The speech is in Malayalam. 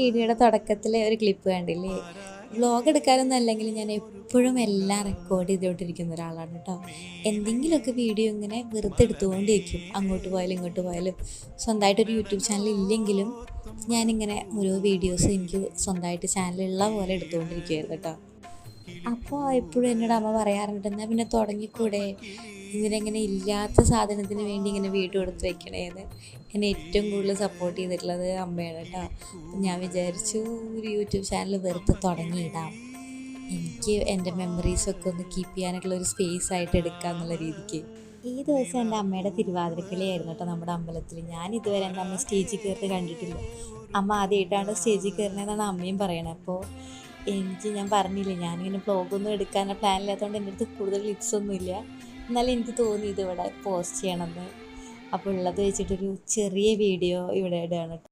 വീഡിയോയുടെ തുടക്കത്തിലെ ഒരു ക്ലിപ്പ് കണ്ടില്ലേ? വ്ളോഗ് എടുക്കാനൊന്നും അല്ലെങ്കിൽ ഞാൻ എപ്പോഴും എല്ലാം റെക്കോർഡ് ചെയ്തുകൊണ്ടിരിക്കുന്ന ഒരാളാണ് കേട്ടോ. എന്തെങ്കിലുമൊക്കെ വീഡിയോ ഇങ്ങനെ വെറുതെ എടുത്തുകൊണ്ടിരിക്കും. അങ്ങോട്ട് പോയാലും ഇങ്ങോട്ട് പോയാലും. സ്വന്തമായിട്ടൊരു യൂട്യൂബ് ചാനൽ ഇല്ലെങ്കിലും ഞാനിങ്ങനെ ഓരോ വീഡിയോസ് എനിക്ക് സ്വന്തമായിട്ട് ചാനലുള്ള പോലെ എടുത്തുകൊണ്ടിരിക്കുകയായിരുന്നു കേട്ടോ. അപ്പോൾ എപ്പോഴും എന്നോട് അമ്മ പറയാറുണ്ട്, എന്നാൽ പിന്നെ തുടങ്ങിക്കൂടെ, ഇതിനെങ്ങനെ ഇല്ലാത്ത സാധനത്തിന് വേണ്ടി ഇങ്ങനെ വീഡിയോ എടുത്ത് വെക്കണേന്ന്. എന്നെ ഏറ്റവും കൂടുതൽ സപ്പോർട്ട് ചെയ്തിട്ടുള്ളത് അമ്മയാണ് കേട്ടോ. അപ്പം ഞാൻ വിചാരിച്ചു ഒരു യൂട്യൂബ് ചാനൽ വെറുതെ തുടങ്ങിയിടാം, എനിക്ക് എൻ്റെ മെമ്മറീസൊക്കെ ഒന്ന് കീപ്പ് ചെയ്യാനായിട്ടുള്ള ഒരു സ്പേസ് ആയിട്ട് എടുക്കുക എന്നുള്ള രീതിക്ക്. ഈ ദിവസം എൻ്റെ അമ്മയുടെ തിരുവാതിരക്കളിയായിരുന്നു കേട്ടോ നമ്മുടെ അമ്പലത്തിൽ. ഞാൻ ഇതുവരെ എൻ്റെ അമ്മ സ്റ്റേജിൽ കയറി കണ്ടിട്ടില്ല. അമ്മ ആദ്യമായിട്ടാണ് സ്റ്റേജിൽ കയറുന്നതെന്നാണ് അമ്മയും പറയണത്. അപ്പോൾ ഞാൻ പറഞ്ഞില്ലേ, ഞാനിങ്ങനെ വ്ളോഗൊന്നും എടുക്കാനുള്ള പ്ലാനില്ലാത്തതുകൊണ്ട് എൻ്റെ അടുത്ത് കൂടുതൽ ലിപ്സൊന്നും ഇല്ല. എന്നാലും എനിക്ക് തോന്നി ഇതിവിടെ പോസ്റ്റ് ചെയ്യണമെന്ന്. അപ്പോൾ ഉള്ളത് വെച്ചിട്ടൊരു ചെറിയ വീഡിയോ ഇവിടെ ഇടുകയാണ്.